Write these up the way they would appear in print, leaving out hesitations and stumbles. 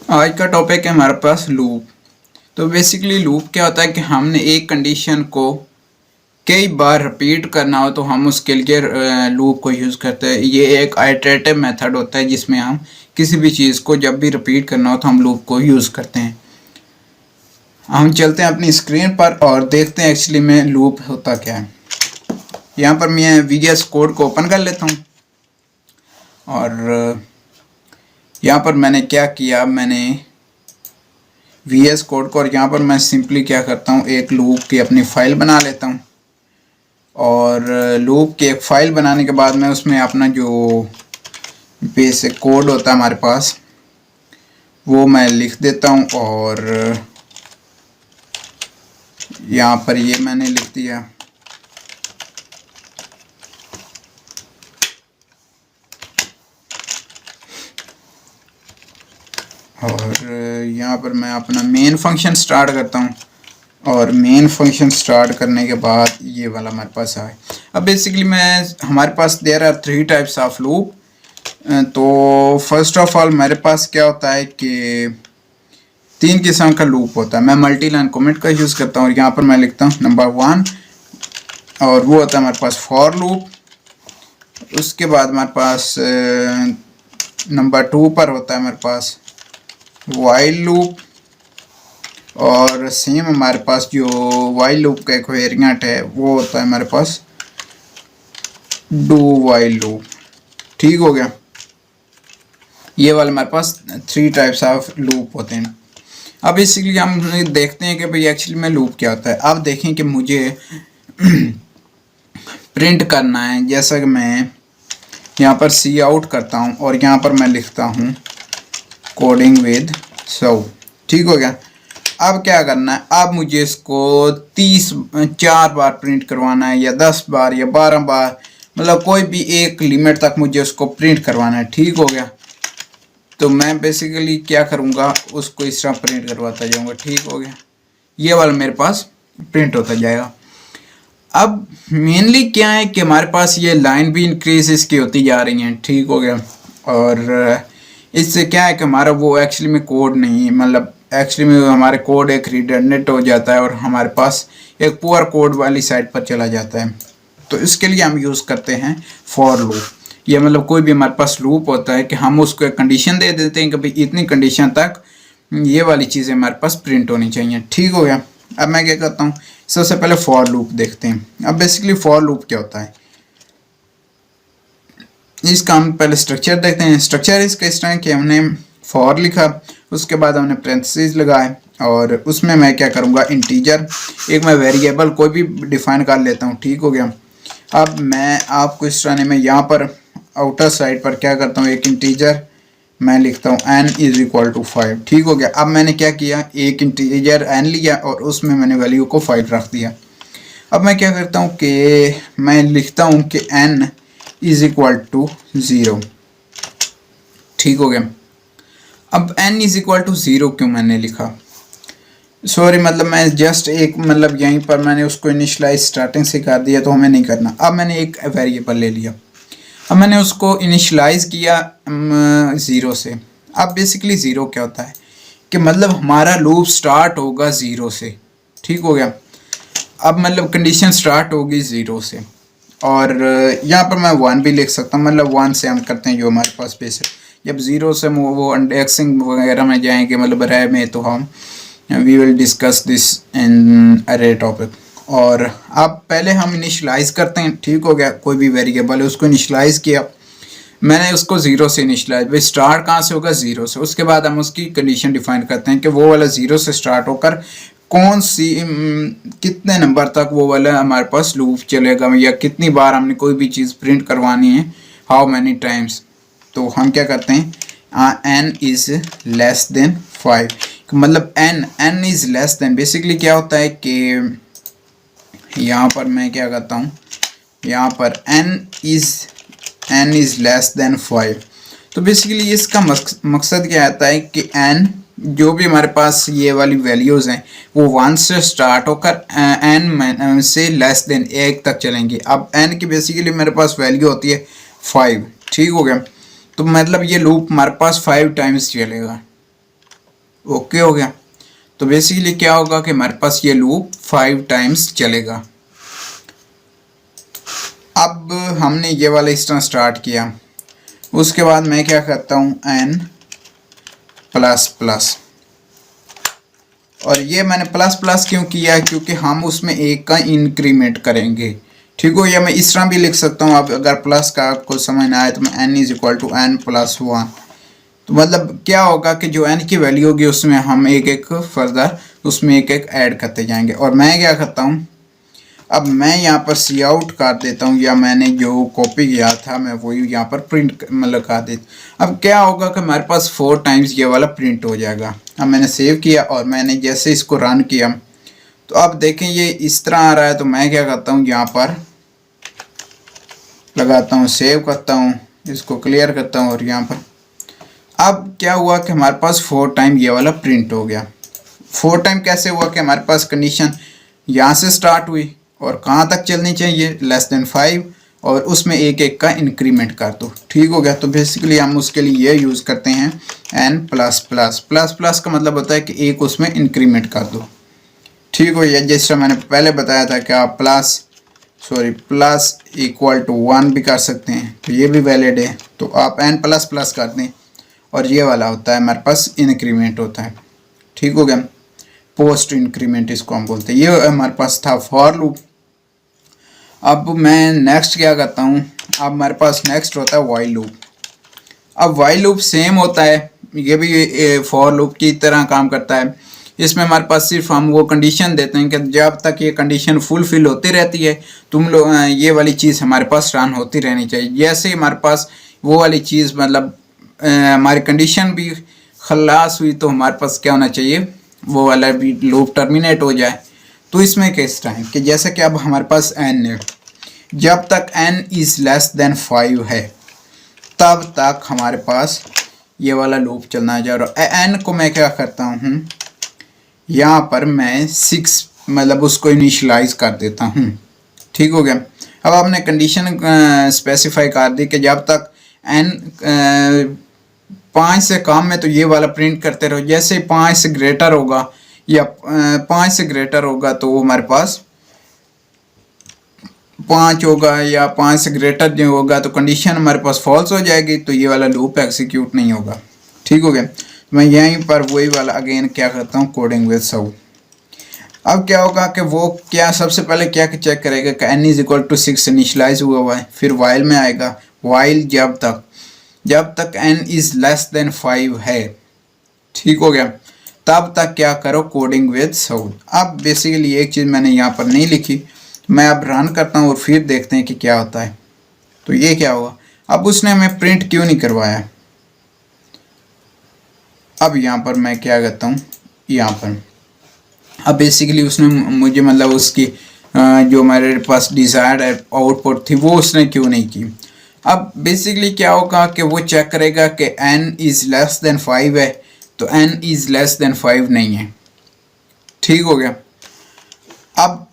आज का टॉपिक है हमारे पास लूप। तो बेसिकली लूप क्या होता है कि हमने एक कंडीशन को कई बार रिपीट करना हो तो हम उसके लिए लूप को यूज़ करते हैं। ये एक आइटरेटिव मेथड होता है जिसमें हम किसी भी चीज़ को जब भी रिपीट करना हो तो हम लूप को यूज़ करते हैं। हम चलते हैं अपनी स्क्रीन पर और देखते हैं एक्चुअली में लूप होता क्या है। यहाँ पर मैं VS कोड को ओपन कर लेता हूँ और यहाँ पर मैंने क्या किया, मैंने VS कोड को और यहाँ पर मैं सिंपली क्या करता हूँ, एक लूप की अपनी फ़ाइल बना लेता हूँ। और लूप की एक फ़ाइल बनाने के बाद मैं उसमें अपना जो बेसिक कोड होता है हमारे पास वो मैं लिख देता हूँ। और यहाँ पर ये मैंने लिख दिया। और यहाँ पर मैं अपना मेन फंक्शन स्टार्ट करता हूँ और मेन फंक्शन स्टार्ट करने के बाद ये वाला हमारे पास आए। अब बेसिकली हमारे पास there are 3 types of loop. तो फर्स्ट ऑफ ऑल मेरे पास क्या होता है कि 3 किस्म का लूप होता है। मैं मल्टी लाइन कमेंट का यूज़ करता हूँ और यहाँ पर मैं लिखता हूँ नंबर 1 और वो होता है हमारे पास फॉर लूप। उसके बाद हमारे पास नंबर 2 पर होता है हमारे पास वाइल लूप। और सेम हमारे पास जो वाइल लूप का एक वेरिएंट है वो होता है हमारे पास डू वाइल लूप। ठीक हो गया। ये वाले हमारे पास 3 टाइप्स ऑफ लूप होते हैं। अब बेसिकली हम देखते हैं कि भाई एक्चुअली में लूप क्या होता है। अब देखें कि मुझे प्रिंट करना है, जैसा कि मैं यहाँ पर सी आउट करता हूँ और यहाँ पर मैं लिखता हूँ कोडिंग विद सौ। ठीक हो गया। अब क्या करना है, अब मुझे इसको 4 बार प्रिंट करवाना है या 10 बार या 12 बार, मतलब कोई भी एक लिमिट तक मुझे उसको प्रिंट करवाना है। ठीक हो गया। तो मैं बेसिकली क्या करूँगा, उसको इस तरह प्रिंट करवाता जाऊँगा। ठीक हो गया। ये वाला मेरे पास प्रिंट होता जाएगा। अब मेनली क्या है कि हमारे पास ये लाइन भी इंक्रीज इसकी होती जा रही हैं। ठीक हो गया। और इससे क्या है कि हमारा वो एक्चुअली में कोड नहीं, मतलब एक्चुअली में हमारे कोड एक रिडंडेंट हो जाता है और हमारे पास एक पुअर कोड वाली साइड पर चला जाता है। तो इसके लिए हम यूज़ करते हैं फॉर लूप। ये मतलब कोई भी हमारे पास लूप होता है कि हम उसको एक कंडीशन दे देते हैं कि भाई इतनी कंडीशन तक ये वाली चीज़ें हमारे पास प्रिंट होनी चाहिए। ठीक हो गया। अब मैं क्या करता हूँ, सबसे पहले फॉर लूप देखते हैं। अब बेसिकली फॉर लूप क्या होता है, इसका हम पहले स्ट्रक्चर देखते हैं। स्ट्रक्चर इसका इस तरह कि हमने फॉर लिखा, उसके बाद हमने पैरेंथेसिस लगाए और उसमें मैं क्या करूँगा, इंटीजर एक मैं वेरिएबल कोई भी डिफाइन कर लेता हूँ। ठीक हो गया। अब मैं आपको इस तरह में यहाँ पर आउटर साइड पर क्या करता हूँ, एक इंटीजर मैं लिखता हूँ n = 5। ठीक हो गया। अब मैंने क्या किया, एक इंटीजर n लिया और उसमें मैंने वैल्यू को 5 रख दिया। अब मैं क्या करता हूँ कि मैं लिखता हूँ कि n = 0। ठीक हो गया। अब n = 0 क्यों मैंने लिखा, सॉरी, मतलब मैं जस्ट एक मतलब यहीं पर मैंने उसको इनिशलाइज स्टार्टिंग से कर दिया तो हमें नहीं करना। अब मैंने एक वेरिएबल ले लिया, अब मैंने उसको इनिशलाइज किया 0 से। अब बेसिकली 0 क्या होता है कि मतलब हमारा लूप स्टार्ट होगा 0 से। ठीक हो गया। अब मतलब कंडीशन स्टार्ट होगी 0 से और यहाँ पर मैं 1 भी लिख सकता हूँ, मतलब 1 से हम करते हैं जो हमारे पास बेसिक। जब 0 से वो इंडेक्सिंग वगैरह में जाएंगे, मतलब अरे में, तो हम we will discuss this in array topic. और अब पहले हम इनिशलाइज करते हैं। ठीक हो गया। कोई भी वेरिएबल है उसको इनिशलाइज किया, मैंने उसको 0 से इनिशलाइज, भाई स्टार्ट कहाँ से होगा, 0 से। उसके बाद हम उसकी कंडीशन डिफाइन करते हैं कि वो वाला 0 से स्टार्ट होकर कौन सी कितने नंबर तक वो वाला हमारे पास लूप चलेगा या कितनी बार हमने कोई भी चीज़ प्रिंट करवानी है, हाउ मैनी टाइम्स। तो हम क्या करते हैं, n > 5, मतलब n is less then. Basically क्या होता है कि यहाँ पर मैं क्या करता हूँ, यहाँ पर n इज़ लेस देन 5। तो बेसिकली इसका मकसद क्या आता है कि n जो भी हमारे पास ये वाली वैल्यूज़ हैं वो 1 से स्टार्ट होकर n से लेस देन 1 तक चलेंगी। अब n की बेसिकली मेरे पास वैल्यू होती है 5। ठीक हो गया। तो मतलब ये लूप हमारे पास 5 टाइम्स चलेगा। ओके हो गया। तो बेसिकली क्या होगा कि हमारे पास ये लूप 5 टाइम्स चलेगा। अब हमने ये वाला इस तरह स्टार्ट किया, उसके बाद मैं क्या करता हूँ n प्लस प्लस, और ये मैंने प्लस प्लस क्यों किया, क्योंकि हम उसमें एक का इंक्रीमेंट करेंगे। ठीक हो, या मैं इस तरह भी लिख सकता हूँ। अब अगर प्लस का आपको समझ ना आए तो मैं n is equal to n plus 1, तो मतलब क्या होगा कि जो n की वैल्यू होगी उसमें हम एक एक फर्दर उसमें एक एक ऐड करते जाएंगे। और मैं क्या करता हूँ, अब मैं यहाँ पर सी आउट कर देता हूँ, या मैंने जो कॉपी किया था मैं वही यहाँ पर प्रिंट मतलब कर देता। अब क्या होगा कि हमारे पास 4 टाइम्स ये वाला प्रिंट हो जाएगा। अब मैंने सेव किया और मैंने जैसे इसको रन किया तो अब देखें ये इस तरह आ रहा है। तो मैं क्या करता हूँ, यहाँ पर लगाता हूँ, सेव करता हूँ, इसको क्लियर करता हूँ, और यहाँ पर अब क्या हुआ कि हमारे पास 4 टाइम ये वाला प्रिंट हो गया। 4 टाइम कैसे हुआ कि हमारे पास कंडीशन यहाँ से स्टार्ट हुई और कहाँ तक चलनी चाहिए, लेस देन 5, और उसमें एक एक का इंक्रीमेंट कर दो। ठीक हो गया। तो बेसिकली हम उसके लिए ये यूज़ करते हैं n plus plus. Plus plus का मतलब होता है कि एक उसमें इंक्रीमेंट कर दो। ठीक हो गया। जैसा मैंने पहले बताया था कि आप प्लस इक्वल टू 1 भी कर सकते हैं, तो ये भी वैलिड है। तो आप n प्लस प्लस कर दें और ये वाला होता है हमारे पास इंक्रीमेंट होता है। ठीक हो गया, पोस्ट इंक्रीमेंट इसको हम बोलते हैं। ये हमारे पास था फॉर लूप। अब मैं नेक्स्ट क्या करता हूँ, अब हमारे पास नेक्स्ट होता है वाइल लूप। अब वाइल लूप सेम होता है, ये भी फॉर लूप की तरह काम करता है। इसमें हमारे पास सिर्फ हम वो कंडीशन देते हैं कि जब तक ये कंडीशन फुलफिल होती रहती है तुम लोग ये वाली चीज़ हमारे पास रन होती रहनी चाहिए। जैसे हमारे पास वो वाली चीज़ मतलब हमारी कंडीशन भी खलास हुई तो हमारे पास क्या होना चाहिए, वो वाला भी लूप टर्मिनेट हो जाए। तो इसमें किस टाइम कि जैसे कि अब हमारे पास n है, जब तक n इज़ लेस देन 5 है तब तक हमारे पास ये वाला लूप चलना चाहिए। और n को मैं क्या करता हूँ, यहाँ पर मैं 6 मतलब उसको इनिशलाइज कर देता हूँ। ठीक हो गया। अब आपने कंडीशन स्पेसिफाई कर दी कि जब तक n 5 से कम है तो ये वाला प्रिंट करते रहो। जैसे 5 से ग्रेटर होगा या 5 से ग्रेटर होगा तो हमारे पास 5 होगा, या 5 से ग्रेटर जो होगा तो कंडीशन हमारे पास फॉल्स हो जाएगी, तो ये वाला लूप एग्जीक्यूट नहीं होगा। ठीक हो गया। मैं यहीं पर वही वाला अगेन क्या करता हूँ, कोडिंग विद साउथ। अब क्या होगा कि वो क्या सबसे पहले क्या चेक करेगा कि n is equal to 6 initialise हुआ है, फिर वाइल में आएगा। वाइल जब तक n इज लेस देन 5 है, ठीक हो गया, तब तक क्या करो, कोडिंग विद साउथ। अब बेसिकली एक चीज़ मैंने यहाँ पर नहीं लिखी, मैं अब रन करता हूँ और फिर देखते हैं कि क्या होता है। तो ये क्या हुआ, अब उसने हमें प्रिंट क्यों नहीं करवाया। अब यहाँ पर मैं क्या करता हूँ, यहाँ पर अब बेसिकली उसने मुझे मतलब उसकी जो मेरे पास डिज़ायर्ड आउटपुट थी वो उसने क्यों नहीं की। अब बेसिकली क्या होगा कि वो चेक करेगा कि n इज़ लेस देन 5 है, तो n इज़ लेस देन 5 नहीं है। ठीक हो गया। अब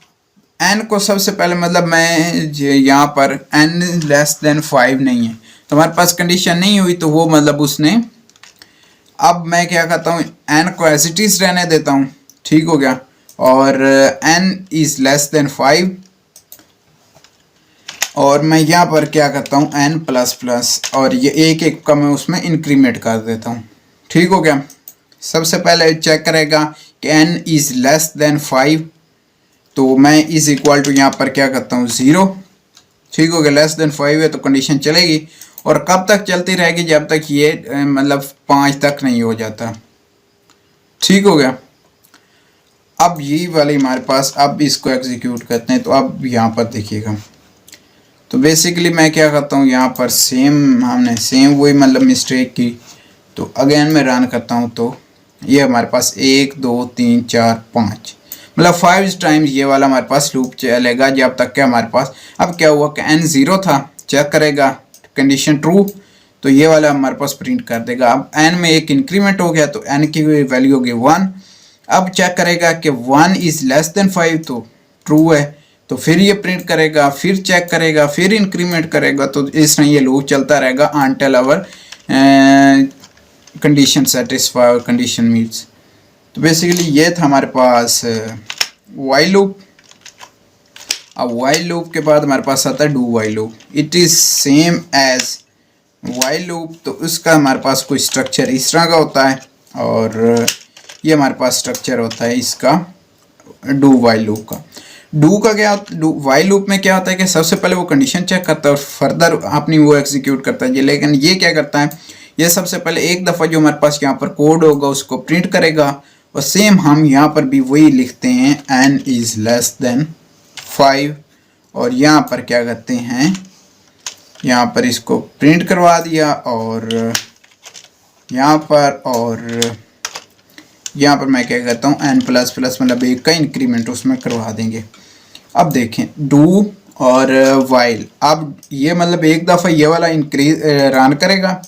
n को सबसे पहले मतलब मैं यहाँ पर n लेस देन 5 नहीं है तो हमारे पास कंडीशन नहीं हुई, तो वो मतलब उसने, अब मैं क्या करता हूँ, n को एज इट इज़ रहने देता हूँ। ठीक हो गया। और n इज़ लेस देन 5, और मैं यहाँ पर क्या करता हूँ n प्लस प्लस, और ये एक एक का मैं उसमें इंक्रीमेंट कर देता हूँ। ठीक हो गया। सबसे पहले चेक करेगा कि n इज़ लेस देन 5, तो मैं इज़ इक्वल टू यहाँ पर क्या करता हूँ 0। ठीक हो गया। लेस देन 5 है तो कंडीशन चलेगी, और कब तक चलती रहेगी, जब तक ये मतलब 5 तक नहीं हो जाता। ठीक हो गया। अब यही वाली हमारे पास, अब इसको एग्जीक्यूट करते हैं। तो अब यहाँ पर देखिएगा, तो बेसिकली मैं क्या करता हूँ, यहाँ पर हमने सेम वही मतलब मिस्टेक की, तो अगेन मैं रन करता हूँ। तो ये हमारे पास 1 2 3 4 5 मतलब 5 टाइम्स ये वाला हमारे पास लूप चलेगा, जब तक क्या हमारे पास, अब क्या हुआ कि n 0 था, चेक करेगा कंडीशन ट्रू, तो ये वाला हमारे पास प्रिंट कर देगा। अब n में एक इंक्रीमेंट हो गया तो n की वैल्यू होगी 1। अब चेक करेगा कि 1 इज़ लेस देन 5, तो ट्रू है, तो फिर ये प्रिंट करेगा, फिर चेक करेगा, फिर इंक्रीमेंट करेगा। तो इस तरह ये लूप चलता रहेगा अनटिल आवर कंडीशन सेटिस्फाई और कंडीशन मीट्स। तो बेसिकली ये था हमारे पास वाइल लूप। अब वाइल लूप के बाद हमारे पास आता है do while loop. It is same as while loop. तो उसका हमारे पास कोई स्ट्रक्चर इस तरह का होता है और ये हमारे पास स्ट्रक्चर होता है इसका डू वाइल लूप का। डू का क्या, डू वाइल लूप में क्या होता है कि सबसे पहले वो कंडीशन चेक करता है और फर्दर अपनी वो एग्जीक्यूट करता है। लेकिन ये क्या करता है, ये सबसे पहले एक दफ़ा जो हमारे पास यहाँ पर कोड होगा उसको प्रिंट करेगा और सेम हम यहाँ पर भी वही लिखते हैं n इज़ लेस देन 5 और यहाँ पर क्या करते हैं, यहाँ पर इसको प्रिंट करवा दिया और यहाँ पर और यहाँ पर मैं क्या कहता हूँ n प्लस प्लस मतलब एक का इंक्रीमेंट उसमें करवा देंगे। अब देखें डू और वाइल, अब ये मतलब एक दफ़ा ये वाला इंक्रीज रन करेगा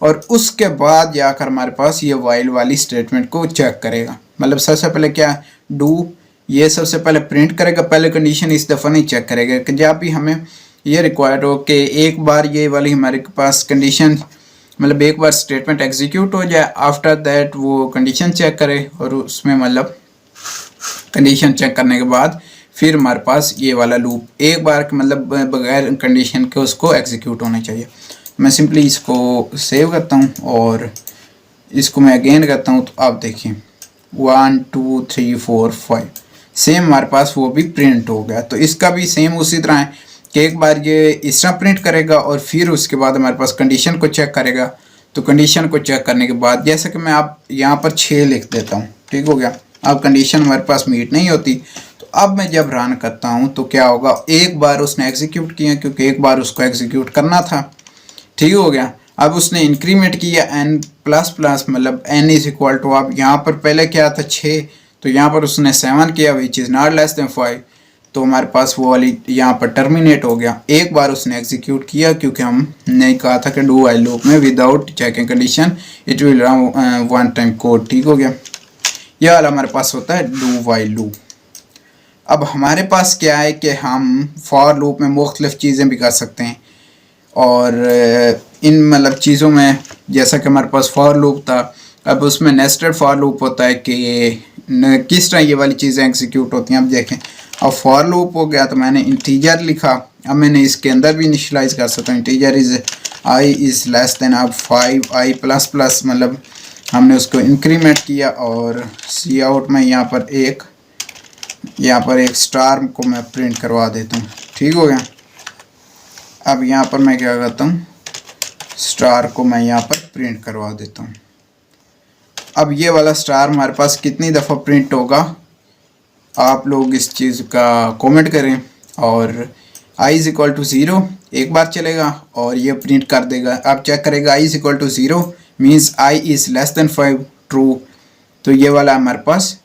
और उसके बाद जाकर हमारे पास ये वाइल वाली स्टेटमेंट को चेक करेगा। मतलब सबसे पहले क्या डू ये सबसे पहले प्रिंट करेगा, पहले कंडीशन इस दफ़ा नहीं चेक करेगा कि जब भी हमें ये रिक्वायर्ड हो कि एक बार ये वाली हमारे पास कंडीशन मतलब एक बार स्टेटमेंट एग्जीक्यूट हो जाए, आफ्टर दैट वो कंडीशन चेक करे और उसमें मतलब कंडीशन चेक करने के बाद फिर हमारे पास ये वाला लूप एक बार मतलब बगैर कंडीशन के उसको एग्जीक्यूट होना चाहिए। मैं सिंपली इसको सेव करता हूँ और इसको मैं अगेन करता हूँ। तो आप देखिए 1 2 3 4 5 सेम हमारे पास वो भी प्रिंट हो गया। तो इसका भी सेम उसी तरह है कि एक बार ये इस तरह प्रिंट करेगा और फिर उसके बाद हमारे पास कंडीशन को चेक करेगा। तो कंडीशन को चेक करने के बाद जैसे कि मैं आप यहाँ पर 6 लिख देता हूँ, ठीक हो गया। अब कंडीशन हमारे पास मीट नहीं होती तो अब मैं जब रन करता हूँ तो क्या होगा, एक बार उसने एग्जीक्यूट किया क्योंकि एक बार उसको एग्जीक्यूट करना था, ठीक हो गया। अब उसने इंक्रीमेंट किया n प्लस प्लस मतलब n इज इक्वल टू, अब यहाँ पर पहले क्या था 6 तो यहाँ पर उसने 7 किया which is not less than 5। तो हमारे पास वो वाली यहाँ पर टर्मिनेट हो गया। एक बार उसने एग्जीक्यूट किया क्योंकि हमने कहा था कि डू वाइल लूप में without checking condition it will run one time code, ठीक हो गया। यह वाला हमारे पास होता है डू वाइल लूप। अब हमारे पास क्या है कि हम फॉर लूप में मुख्तलिफ़ चीज़ें भी कर सकते हैं और इन मतलब चीज़ों में जैसा कि हमारे पास फॉर लूप था, अब उसमें नेस्टेड फॉर लूप होता है कि किस तरह ये वाली चीज़ें एग्जीक्यूट होती हैं। अब देखें, अब फॉर लूप हो गया तो मैंने इंटीजर लिखा, अब मैंने इसके अंदर भी इनिशियलाइज कर सकता हूँ। Integer is I is less then अब 5 आई प्लस प्लस मतलब हमने उसको इंक्रीमेंट किया और सी आउट में यहाँ पर एक स्टार को मैं प्रिंट करवा देता हूँ, ठीक हो गया। अब यहाँ पर मैं क्या करता हूँ, स्टार को मैं यहाँ पर प्रिंट करवा देता हूँ। अब ये वाला स्टार हमारे पास कितनी दफ़ा प्रिंट होगा, आप लोग इस चीज़ का कमेंट करें। और i इज़ इक्वल टू 0 एक बार चलेगा और ये प्रिंट कर देगा। आप चेक करेगा i is equal to 0 means i is less than 5 true, तो ये वाला हमारे पास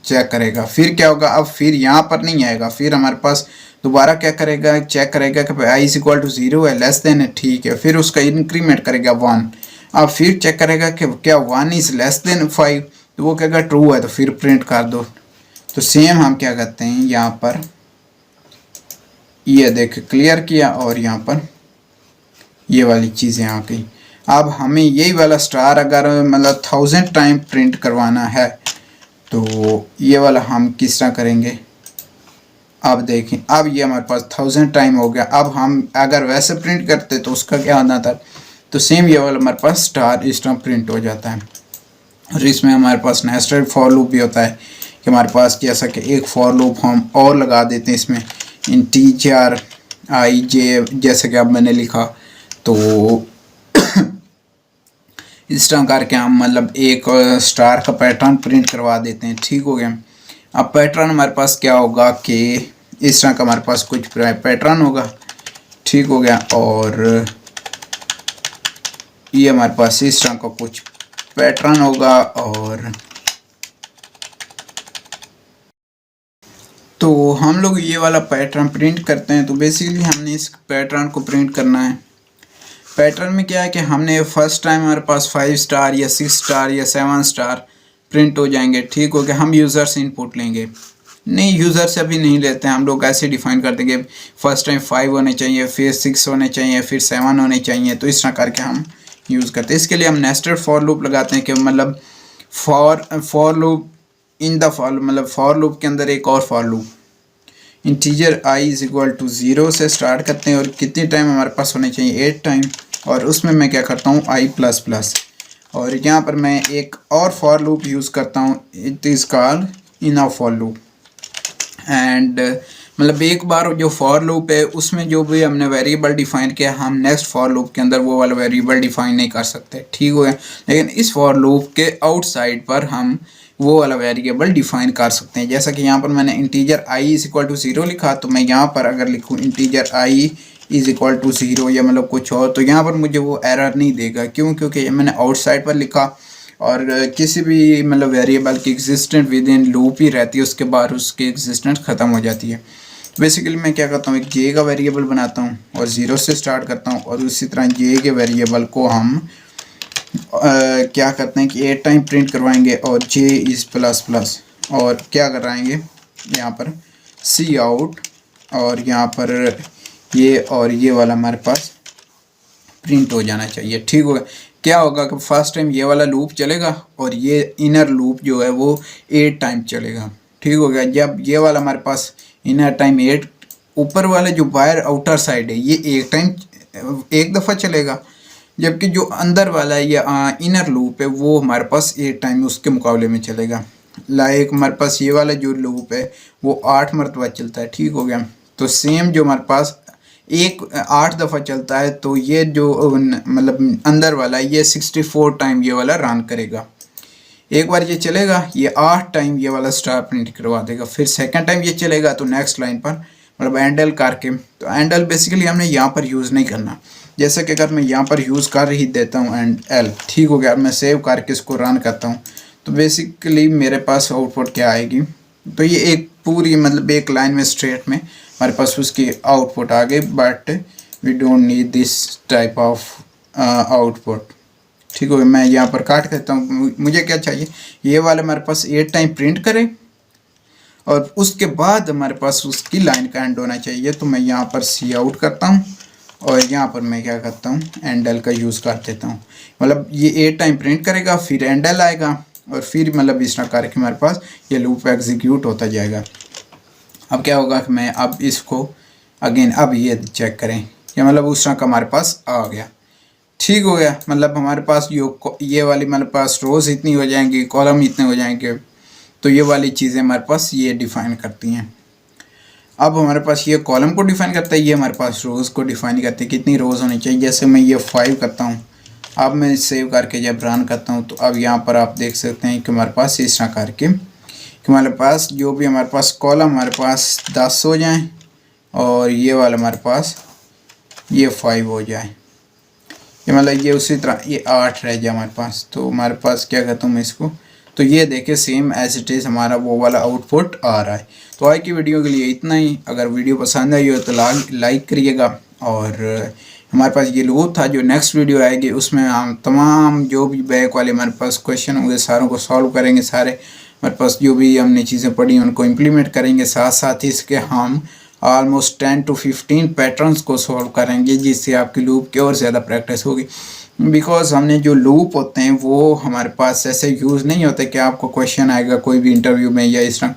चेक करेगा। फिर क्या होगा, अब फिर यहाँ पर नहीं आएगा, फिर हमारे पास दोबारा क्या करेगा, चेक करेगा कि i इज़ इक्वल टू 0 है, लेस देन है, ठीक है। फिर उसका इंक्रीमेंट करेगा 1। अब फिर चेक करेगा कि क्या 1 इज़ लेस देन 5, तो वो कहेगा ट्रू है, तो फिर प्रिंट कर दो। तो सेम हम क्या करते हैं, यहाँ पर ये देख क्लियर किया और यहाँ पर ये वाली चीज़ें आ गई। अब हमें यही वाला स्टार अगर मतलब 1000 टाइम प्रिंट करवाना है तो ये वाला हम किस तरह करेंगे। अब देखें, अब ये हमारे पास 1000 टाइम हो गया। अब हम अगर वैसे प्रिंट करते तो उसका क्या होना था, तो सेम ये वाला हमारे पास स्टार इस तरह प्रिंट हो जाता है। और इसमें हमारे पास नेस्टेड फॉर लूप भी होता है कि हमारे पास जैसा कि एक फॉर लूप हम और लगा देते हैं इसमें इंटीजर आई जे, जैसे कि अब मैंने लिखा तो इस तरह करके हम मतलब एक स्टार का पैटर्न प्रिंट करवा देते हैं, ठीक हो गया। अब पैटर्न हमारे पास क्या होगा कि इस तरह का हमारे पास कुछ पैटर्न होगा, ठीक हो गया। और ये हमारे पास इस तरह का कुछ पैटर्न होगा और तो हम लोग ये वाला पैटर्न प्रिंट करते हैं। तो बेसिकली हमने इस पैटर्न को प्रिंट करना है। पैटर्न में क्या है कि हमने फर्स्ट टाइम हमारे पास 5 स्टार या 6 स्टार या 7 स्टार प्रिंट हो जाएंगे, ठीक हो गया। हम यूज़र से इनपुट लेंगे, नहीं यूज़र से अभी नहीं लेते हैं, हम लोग ऐसे डिफाइन कर देंगे फर्स्ट टाइम 5 होने चाहिए, फिर 6 होने चाहिए, फिर 7 होने चाहिए। तो इस तरह करके हम यूज़ करते हैं। इसके लिए हम नेस्टेड फॉर लूप लगाते हैं कि मतलब for loop in the for मतलब फॉर लूप के अंदर एक और for loop integer i is equal to 0 से स्टार्ट करते हैं और कितनी टाइम हमारे पास होने चाहिए 8 टाइम, और उसमें मैं क्या करता हूँ i प्लस प्लस, और यहाँ पर मैं एक और फॉर लूप यूज़ करता हूँ, it is called in for loop. And मतलब एक बार जो फॉर लूप है उसमें जो भी हमने वेरिएबल डिफाइन किया हम नेक्स्ट फॉर लूप के अंदर वो वाला वेरिएबल डिफाइन नहीं कर सकते, ठीक हो गया। लेकिन इस फॉर लूप के आउटसाइड पर हम वो वाला वेरिएबल डिफाइन कर सकते हैं। जैसा कि यहाँ पर मैंने integer i is equal to 0 लिखा, तो मैं यहाँ पर अगर लिखूँ integer i is equal to 0 या मतलब कुछ और, तो यहाँ पर मुझे वो एरर नहीं देगा। क्यों? क्योंकि मैंने आउटसाइड पर लिखा और किसी भी मतलब वेरिएबल की एग्जिस्टेंट विद इन लूप ही रहती है, उसके बाद उसकी एग्जिस्टेंस ख़त्म हो जाती है। बेसिकली मैं क्या करता हूँ, एक जे का वेरिएबल बनाता हूँ और 0 से स्टार्ट करता हूँ, और उसी तरह जे के वेरिएबल को हम क्या करते हैं कि 8 टाइम प्रिंट करवाएंगे और जे इज़ प्लस प्लस, और क्या कराएंगे यहाँ पर सी आउट, और यहाँ पर ये और ये वाला हमारे पास प्रिंट हो जाना चाहिए, ठीक होगा। क्या होगा कि फर्स्ट टाइम ये वाला लूप चलेगा और ये इनर लूप जो है वो 8 टाइम चलेगा, ठीक हो गया। जब ये वाला हमारे पास इनर टाइम 8, ऊपर वाला जो बाहर आउटर साइड है ये एक टाइम एक दफ़ा चलेगा, जबकि जो अंदर वाला ये इनर लूप है वो हमारे पास 8 टाइम उसके मुकाबले में चलेगा। लाइक हमारे पास ये वाला जो लूप है वो 8 मरतबा चलता है, ठीक हो गया। तो सेम जो हमारे पास 8 दफ़ा चलता है, तो ये जो मतलब अंदर वाला ये 64 टाइम ये वाला रन करेगा। एक बार ये चलेगा, ये 8 टाइम ये वाला स्टार प्रिंट करवा देगा, फिर सेकंड टाइम ये चलेगा तो नेक्स्ट लाइन पर मतलब एंडल करके, तो एंडल बेसिकली हमने यहाँ पर यूज़ नहीं करना। जैसे कि अगर मैं यहाँ पर यूज़ कर ही देता हूँ एंड एल, ठीक हो गया, मैं सेव करके इसको रन करता हूँ, तो बेसिकली मेरे पास आउटपुट क्या आएगी, तो ये एक पूरी मतलब एक लाइन में स्ट्रेट में हमारे पास उसकी आउटपुट आ गई, but we don't need this type of output, ठीक हो गया। मैं यहाँ पर काट करता हूँ, मुझे क्या चाहिए, ये वाला हमारे पास 8 टाइम प्रिंट करे और उसके बाद हमारे पास उसकी लाइन का एंड होना चाहिए। तो मैं यहाँ पर सी आउट करता हूँ और यहाँ पर मैं क्या करता हूँ एंडल का यूज़ कर देता हूँ, मतलब ये 8 टाइम प्रिंट करेगा, फिर एंडल आएगा और फिर मतलब इस तरह करके हमारे पास ये लूप एग्जीक्यूट होता जाएगा। अब क्या होगा कि मैं अब इसको अगेन अब ये चेक करें, या मतलब उस तरह का हमारे पास आ गया, ठीक हो गया। मतलब हमारे पास ये वाली हमारे पास रोज़ इतनी हो जाएंगी, कॉलम इतने हो जाएंगे, तो ये वाली चीज़ें हमारे पास ये डिफ़ाइन करती हैं। अब हमारे पास ये कॉलम को डिफ़ाइन करता है, ये हमारे पास रोज़ को डिफ़ाइन करती है, कितनी रोज़ होनी चाहिए। जैसे मैं ये 5 करता हूँ, अब मैं सेव करके जब रन करता हूँ तो अब यहाँ पर आप देख सकते हैं कि हमारे पास इस तरह करके कि हमारे पास जो भी हमारे पास कॉलम हमारे पास 10 हो जाएं और ये वाला हमारे पास ये 5 हो जाए, ये मतलब ये उसी तरह ये 8 रह जाए हमारे पास। तो हमारे पास क्या कहता हूँ मैं इसको, तो ये देखें सेम एज इट इज़ हमारा वो वाला आउटपुट आ रहा है। तो आज की वीडियो के लिए इतना ही। अगर वीडियो पसंद आई हो तो लाइक करिएगा, और हमारे पास ये लूप था, जो नेक्स्ट वीडियो आएगी उसमें हम तमाम जो भी बैक वाले हमारे पास क्वेश्चन होंगे सारों को सॉल्व करेंगे, सारे हमारे पास जो भी हमने चीज़ें पढ़ी उनको इम्प्लीमेंट करेंगे, साथ साथ ही इसके हम ऑलमोस्ट 10 to 15 पैटर्न्स को सॉल्व करेंगे, जिससे आपकी लूप की और ज़्यादा प्रैक्टिस होगी। बिकॉज हमने जो लूप होते हैं वो हमारे पास ऐसे यूज़ नहीं होते कि आपको क्वेश्चन आएगा कोई भी इंटरव्यू में या इस तरह,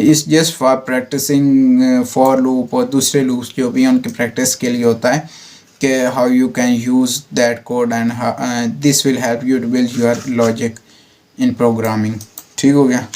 इस just for practising for loop और दूसरे लूप्स जो भी उनकी प्रैक्टिस के लिए होता है कि how you can use that code and this will help you to build your logic in programming, ठीक हो गया।